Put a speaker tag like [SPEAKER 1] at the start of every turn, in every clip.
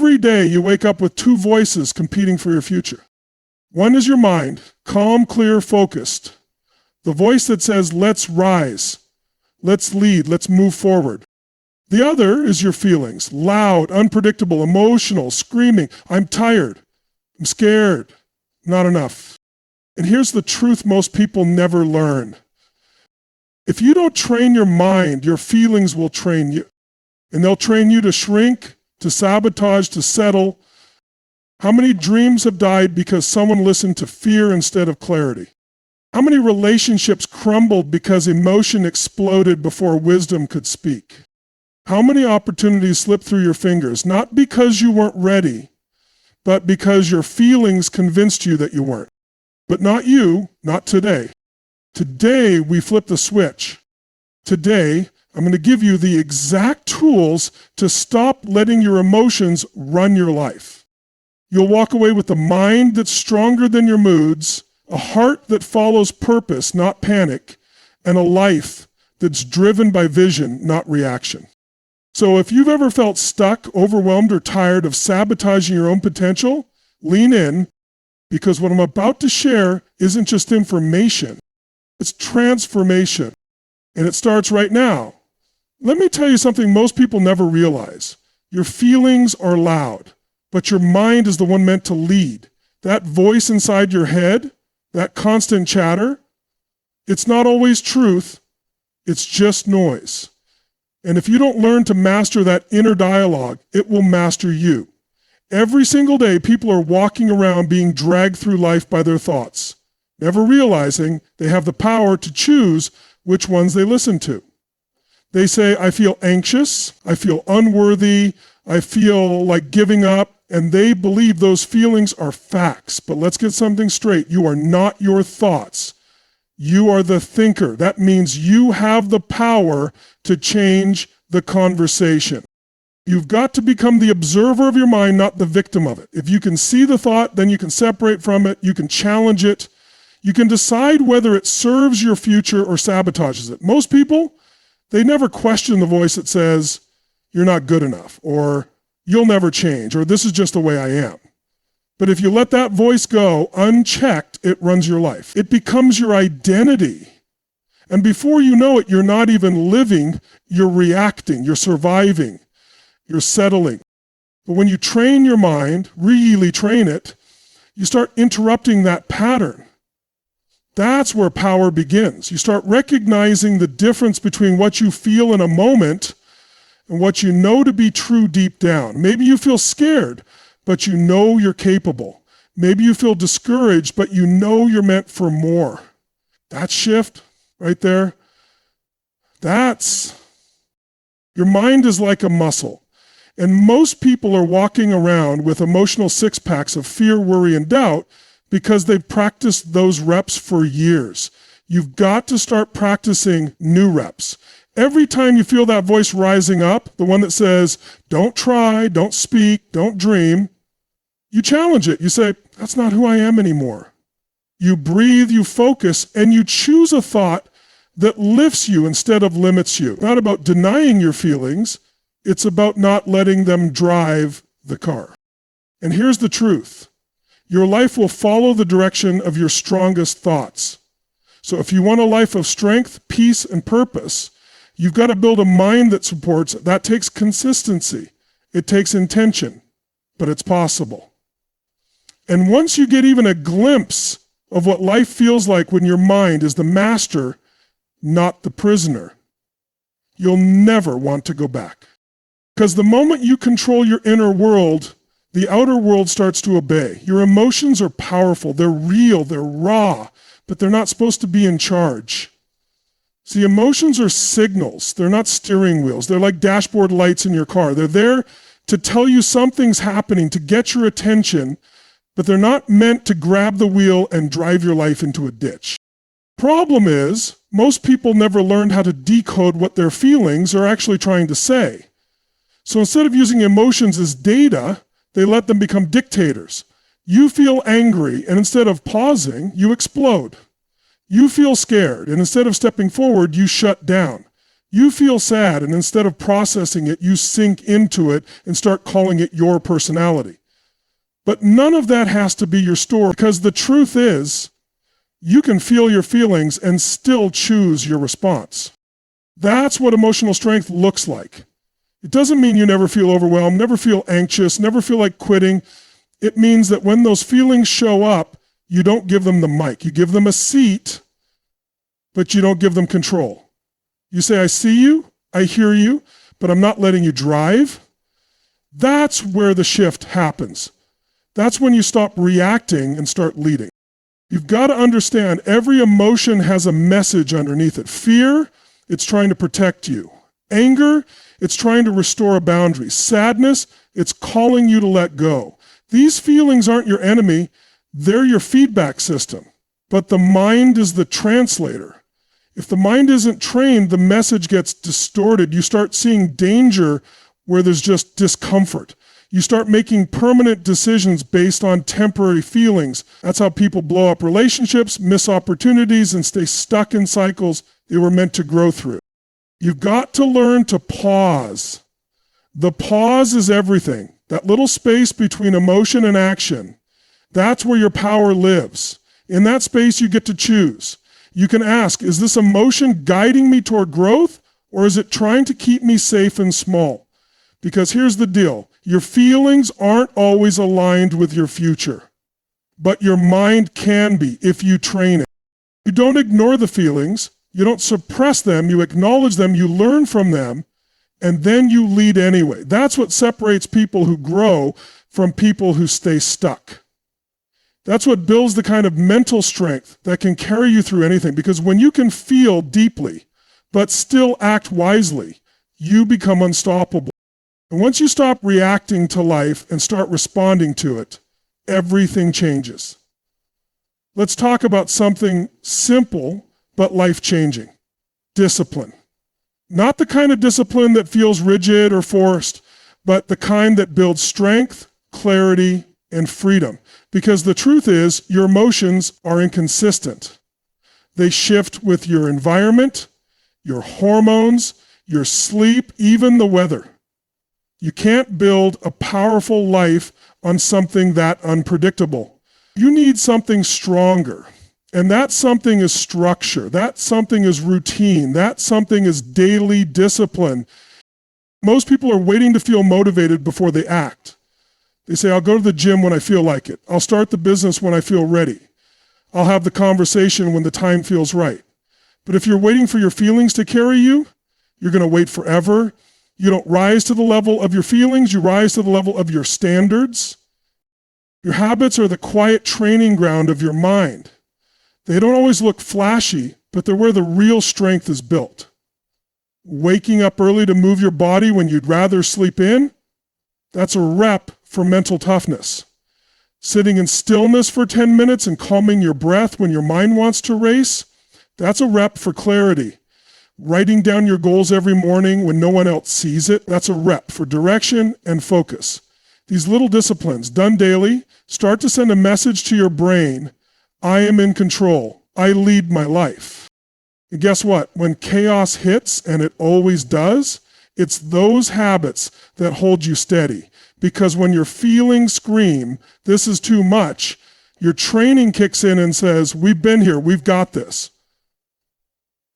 [SPEAKER 1] Every day you wake up with two voices competing for your future. One is your mind, calm, clear, focused. The voice that says, let's rise, let's lead, let's move forward. The other is your feelings, loud, unpredictable, emotional, screaming, I'm tired, I'm scared, not enough. And here's the truth most people never learn. If you don't train your mind, your feelings will train you. And they'll train you to shrink, to sabotage, to settle. How many dreams have died because someone listened to fear instead of clarity? How many relationships crumbled because emotion exploded before wisdom could speak? How many opportunities slipped through your fingers, not because you weren't ready, but because your feelings convinced you that you weren't? But not you, not today. Today, we flip the switch. Today, I'm going to give you the exact tools to stop letting your emotions run your life. You'll walk away with a mind that's stronger than your moods, a heart that follows purpose, not panic, and a life that's driven by vision, not reaction. So if you've ever felt stuck, overwhelmed, or tired of sabotaging your own potential, lean in, because what I'm about to share isn't just information, it's transformation. And it starts right now. Let me tell you something most people never realize. Your feelings are loud, but your mind is the one meant to lead. That voice inside your head, that constant chatter, it's not always truth, it's just noise. And if you don't learn to master that inner dialogue, it will master you. Every single day, people are walking around being dragged through life by their thoughts, never realizing they have the power to choose which ones they listen to. They say, I feel anxious, I feel unworthy, I feel like giving up, and they believe those feelings are facts. But let's get something straight. You are not your thoughts. You are the thinker. That means you have the power to change the conversation. You've got to become the observer of your mind, not the victim of it. If you can see the thought, then you can separate from it, you can challenge it, you can decide whether it serves your future or sabotages it. Most people, they never question the voice that says, you're not good enough, or you'll never change, or this is just the way I am. But if you let that voice go unchecked, it runs your life. It becomes your identity. And before you know it, you're not even living, you're reacting, you're surviving, you're settling. But when you train your mind, really train it, you start interrupting that pattern. That's where power begins. You start recognizing the difference between what you feel in a moment and what you know to be true deep down. Maybe you feel scared, but you know you're capable. Maybe you feel discouraged, but you know you're meant for more. That shift right there, your mind is like a muscle. And most people are walking around with emotional six-packs of fear, worry, and doubt because they've practiced those reps for years. You've got to start practicing new reps. Every time you feel that voice rising up, the one that says, don't try, don't speak, don't dream, you challenge it. You say, that's not who I am anymore. You breathe, you focus, and you choose a thought that lifts you instead of limits you. It's not about denying your feelings. It's about not letting them drive the car. And here's the truth. Your life will follow the direction of your strongest thoughts. So if you want a life of strength, peace, and purpose, you've got to build a mind that supports it. That takes consistency. It takes intention, but it's possible. And once you get even a glimpse of what life feels like when your mind is the master, not the prisoner, you'll never want to go back. Because the moment you control your inner world, the outer world starts to obey. Your emotions are powerful, they're real, they're raw, but they're not supposed to be in charge. See, emotions are signals. They're not steering wheels. They're like dashboard lights in your car. They're there to tell you something's happening, to get your attention, but they're not meant to grab the wheel and drive your life into a ditch. Problem is, most people never learned how to decode what their feelings are actually trying to say. So instead of using emotions as data, they let them become dictators. You feel angry, and instead of pausing, you explode. You feel scared, and instead of stepping forward, you shut down. You feel sad, and instead of processing it, you sink into it and start calling it your personality. But none of that has to be your story, because the truth is, you can feel your feelings and still choose your response. That's what emotional strength looks like. It doesn't mean you never feel overwhelmed, never feel anxious, never feel like quitting. It means that when those feelings show up, you don't give them the mic. You give them a seat, but you don't give them control. You say, I see you, I hear you, but I'm not letting you drive. That's where the shift happens. That's when you stop reacting and start leading. You've got to understand every emotion has a message underneath it. Fear, it's trying to protect you. Anger, it's trying to restore a boundary. Sadness, it's calling you to let go. These feelings aren't your enemy, they're your feedback system. But the mind is the translator. If the mind isn't trained, the message gets distorted. You start seeing danger where there's just discomfort. You start making permanent decisions based on temporary feelings. That's how people blow up relationships, miss opportunities, and stay stuck in cycles they were meant to grow through. You've got to learn to pause. The pause is everything. That little space between emotion and action, that's where your power lives. In that space, you get to choose. You can ask, is this emotion guiding me toward growth, or is it trying to keep me safe and small? Because here's the deal. Your feelings aren't always aligned with your future, but your mind can be if you train it. You don't ignore the feelings, you don't suppress them, you acknowledge them, you learn from them, and then you lead anyway. That's what separates people who grow from people who stay stuck. That's what builds the kind of mental strength that can carry you through anything, because when you can feel deeply, but still act wisely, you become unstoppable. And once you stop reacting to life and start responding to it, everything changes. Let's talk about something simple but life-changing. Discipline. Not the kind of discipline that feels rigid or forced, but the kind that builds strength, clarity, and freedom. Because the truth is, your emotions are inconsistent. They shift with your environment, your hormones, your sleep, even the weather. You can't build a powerful life on something that unpredictable. You need something stronger. And that something is structure. That something is routine. That something is daily discipline. Most people are waiting to feel motivated before they act. They say, I'll go to the gym when I feel like it. I'll start the business when I feel ready. I'll have the conversation when the time feels right. But if you're waiting for your feelings to carry you, you're going to wait forever. You don't rise to the level of your feelings, you rise to the level of your standards. Your habits are the quiet training ground of your mind. They don't always look flashy, but they're where the real strength is built. Waking up early to move your body when you'd rather sleep in, that's a rep for mental toughness. Sitting in stillness for 10 minutes and calming your breath when your mind wants to race, that's a rep for clarity. Writing down your goals every morning when no one else sees it, that's a rep for direction and focus. These little disciplines, done daily, start to send a message to your brain, I am in control, I lead my life. And guess what? When chaos hits, and it always does, it's those habits that hold you steady. Because when your feelings scream, this is too much, your training kicks in and says, we've been here, we've got this.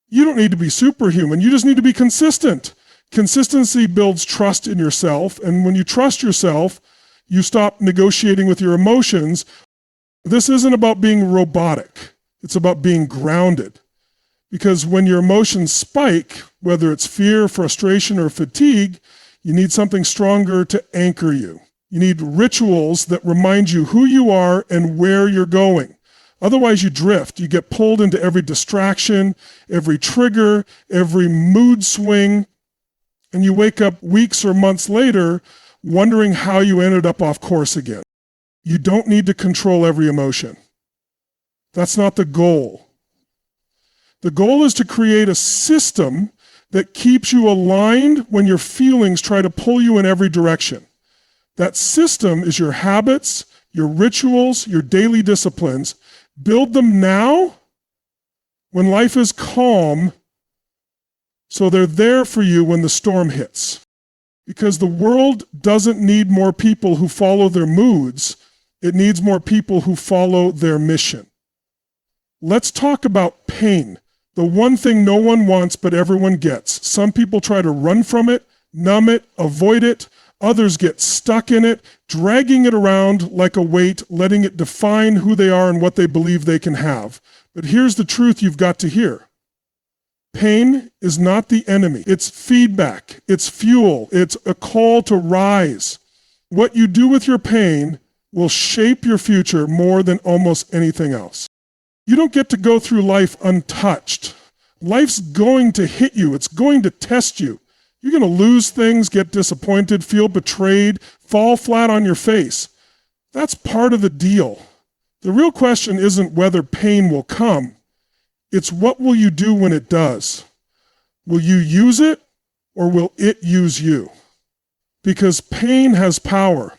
[SPEAKER 1] You don't need to be superhuman, you just need to be consistent. Consistency builds trust in yourself, and when you trust yourself, you stop negotiating with your emotions. This isn't about being robotic, it's about being grounded. Because when your emotions spike, whether it's fear, frustration, or fatigue, you need something stronger to anchor you. You need rituals that remind you who you are and where you're going. Otherwise, you drift. You get pulled into every distraction, every trigger, every mood swing, and you wake up weeks or months later wondering how you ended up off course again. You don't need to control every emotion. That's not the goal. The goal is to create a system that keeps you aligned when your feelings try to pull you in every direction. That system is your habits, your rituals, your daily disciplines. Build them now. When life is calm, So they're there for you when the storm hits. Because the world doesn't need more people who follow their moods. It needs more people who follow their mission. Let's talk about pain. The one thing no one wants but everyone gets. Some people try to run from it, numb it, avoid it. Others get stuck in it, dragging it around like a weight, letting it define who they are and what they believe they can have. But here's the truth you've got to hear. Pain is not the enemy. It's feedback. It's fuel. It's a call to rise. What you do with your pain will shape your future more than almost anything else. You don't get to go through life untouched. Life's going to hit you. It's going to test you. You're going to lose things, get disappointed, feel betrayed, fall flat on your face. That's part of the deal. The real question isn't whether pain will come. It's what will you do when it does? Will you use it or will it use you? Because pain has power.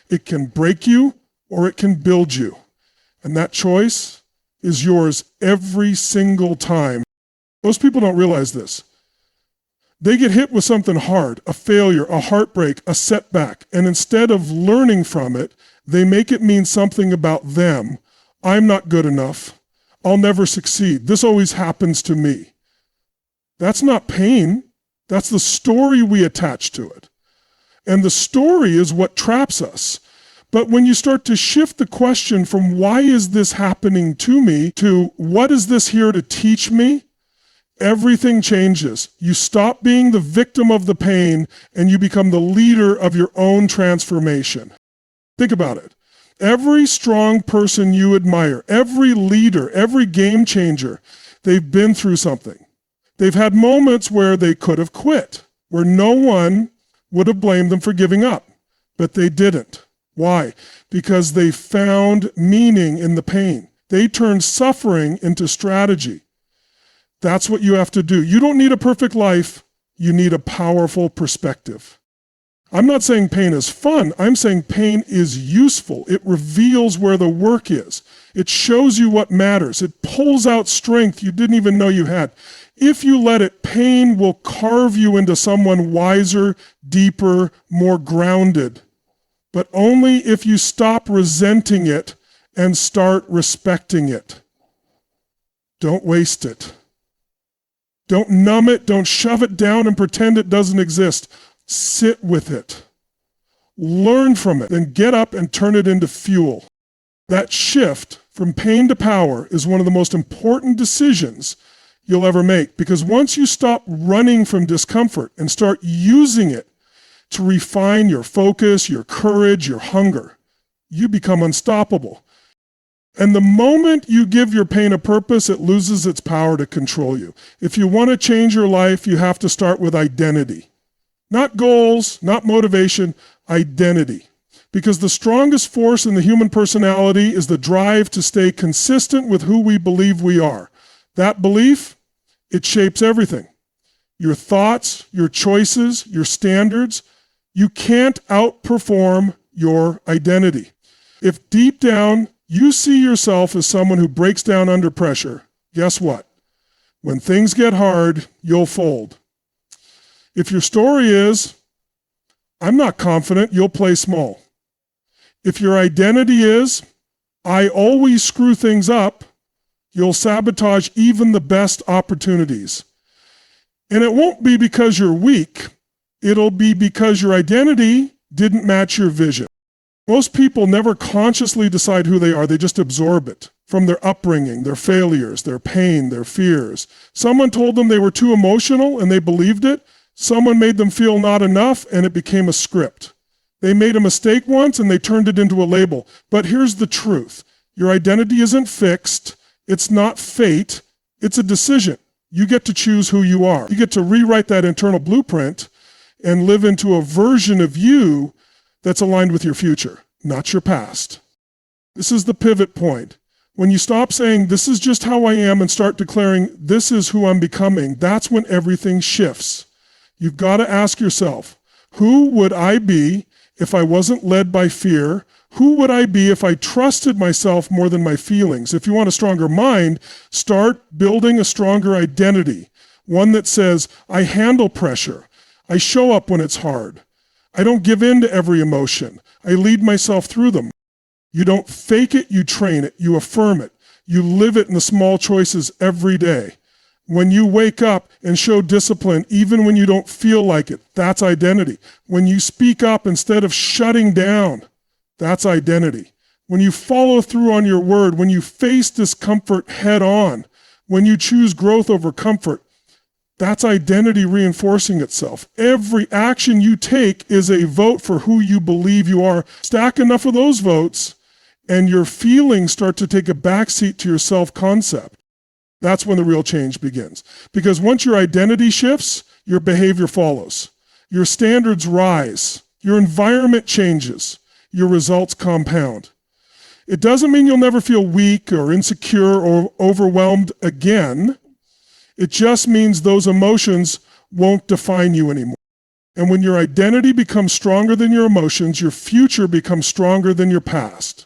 [SPEAKER 1] It can break you or it can build you. And that choice is yours every single time. Most people don't realize this. They get hit with something hard, a failure, a heartbreak, a setback, and instead of learning from it, they make it mean something about them. I'm not good enough. I'll never succeed. This always happens to me. That's not pain. That's the story we attach to it. And the story is what traps us. But when you start to shift the question from why is this happening to me to what is this here to teach me, everything changes. You stop being the victim of the pain and you become the leader of your own transformation. Think about it. Every strong person you admire, every leader, every game changer, they've been through something. They've had moments where they could have quit, where no one would have blamed them for giving up, but they didn't. Why? Because they found meaning in the pain. They turned suffering into strategy. That's what you have to do. You don't need a perfect life. You need a powerful perspective. I'm not saying pain is fun. I'm saying pain is useful. It reveals where the work is. It shows you what matters. It pulls out strength you didn't even know you had. If you let it, pain will carve you into someone wiser, deeper, more grounded. But only if you stop resenting it and start respecting it. Don't waste it. Don't numb it. Don't shove it down and pretend it doesn't exist. Sit with it. Learn from it. Then get up and turn it into fuel. That shift from pain to power is one of the most important decisions you'll ever make. Because once you stop running from discomfort and start using it to refine your focus, your courage, your hunger, you become unstoppable. And the moment you give your pain a purpose, it loses its power to control you. If you want to change your life, you have to start with identity. Not goals, not motivation, identity. Because the strongest force in the human personality is the drive to stay consistent with who we believe we are. That belief, it shapes everything. Your thoughts, your choices, your standards. You can't outperform your identity. If deep down you see yourself as someone who breaks down under pressure, guess what? When things get hard, you'll fold. If your story is, I'm not confident, you'll play small. If your identity is, I always screw things up, you'll sabotage even the best opportunities. And it won't be because you're weak. It'll be because your identity didn't match your vision. Most people never consciously decide who they are. They just absorb it from their upbringing, their failures, their pain, their fears. Someone told them they were too emotional and they believed it. Someone made them feel not enough and it became a script. They made a mistake once and they turned it into a label. But here's the truth. Your identity isn't fixed. It's not fate. It's a decision. You get to choose who you are. You get to rewrite that internal blueprint and live into a version of you that's aligned with your future, not your past. This is the pivot point. When you stop saying, this is just how I am, and start declaring, this is who I'm becoming, that's when everything shifts. You've got to ask yourself, who would I be if I wasn't led by fear? Who would I be if I trusted myself more than my feelings? If you want a stronger mind, start building a stronger identity. One that says, I handle pressure. I show up when it's hard. I don't give in to every emotion. I lead myself through them. You don't fake it, you train it, you affirm it. You live it in the small choices every day. When you wake up and show discipline, even when you don't feel like it, that's identity. When you speak up instead of shutting down, that's identity. When you follow through on your word, when you face discomfort head on, when you choose growth over comfort, that's identity reinforcing itself. Every action you take is a vote for who you believe you are. Stack enough of those votes, and your feelings start to take a backseat to your self-concept. That's when the real change begins. Because once your identity shifts, your behavior follows. Your standards rise. Your environment changes. Your results compound. It doesn't mean you'll never feel weak or insecure or overwhelmed again. It just means those emotions won't define you anymore. And when your identity becomes stronger than your emotions, your future becomes stronger than your past.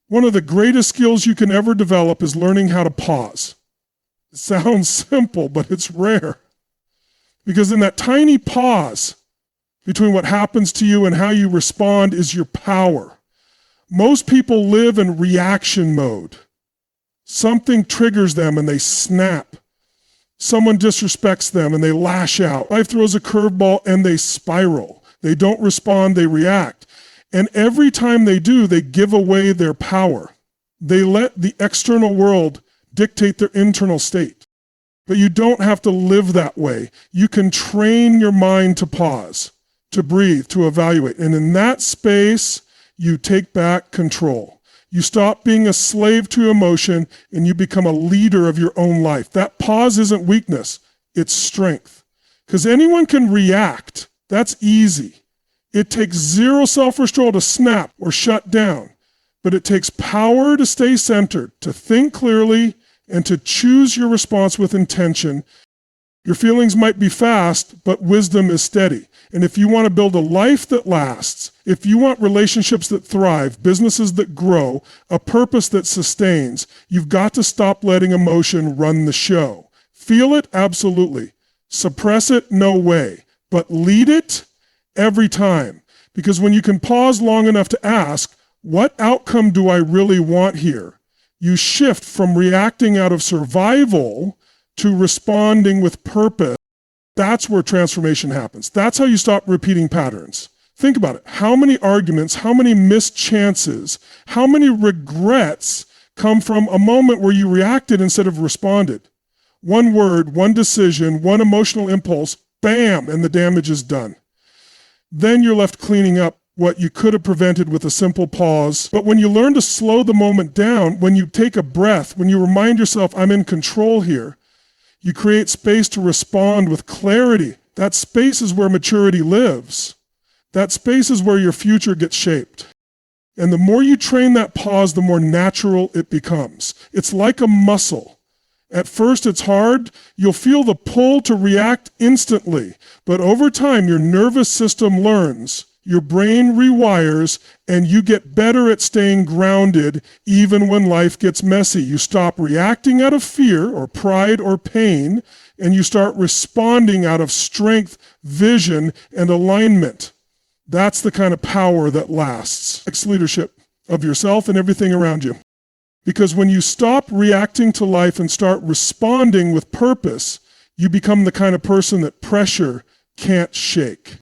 [SPEAKER 1] One of the greatest skills you can ever develop is learning how to pause. It sounds simple, but it's rare. Because in that tiny pause between what happens to you and how you respond is your power. Most people live in reaction mode. Something triggers them and they snap. Someone disrespects them and they lash out. Life throws a curveball and they spiral. They don't respond, they react. And every time they do, they give away their power. They let the external world dictate their internal state. But you don't have to live that way. You can train your mind to pause, to breathe, to evaluate. And in that space, you take back control. You stop being a slave to emotion and you become a leader of your own life. That pause isn't weakness, it's strength. Because anyone can react. That's easy. It takes zero self-restraint to snap or shut down, but it takes power to stay centered, to think clearly, and to choose your response with intention. Your feelings might be fast, but wisdom is steady. And if you want to build a life that lasts, if you want relationships that thrive, businesses that grow, a purpose that sustains, you've got to stop letting emotion run the show. Feel it? Absolutely. Suppress it? No way. But lead it? Every time. Because when you can pause long enough to ask, what outcome do I really want here? You shift from reacting out of survival to responding with purpose. That's where transformation happens. That's how you stop repeating patterns. Think about it. How many arguments, how many missed chances, how many regrets come from a moment where you reacted instead of responded? One word, one decision, one emotional impulse, bam, and the damage is done. Then you're left cleaning up what you could have prevented with a simple pause. But when you learn to slow the moment down, when you take a breath, when you remind yourself, I'm in control here, you create space to respond with clarity. That space is where maturity lives. That space is where your future gets shaped. And the more you train that pause, the more natural it becomes. It's like a muscle. At first it's hard. You'll feel the pull to react instantly. But over time, your nervous system learns, your brain rewires, and you get better at staying grounded even when life gets messy. You stop reacting out of fear or pride or pain, and you start responding out of strength, vision, and alignment. That's the kind of power that lasts. Takes leadership of yourself and everything around you. Because when you stop reacting to life and start responding with purpose, you become the kind of person that pressure can't shake.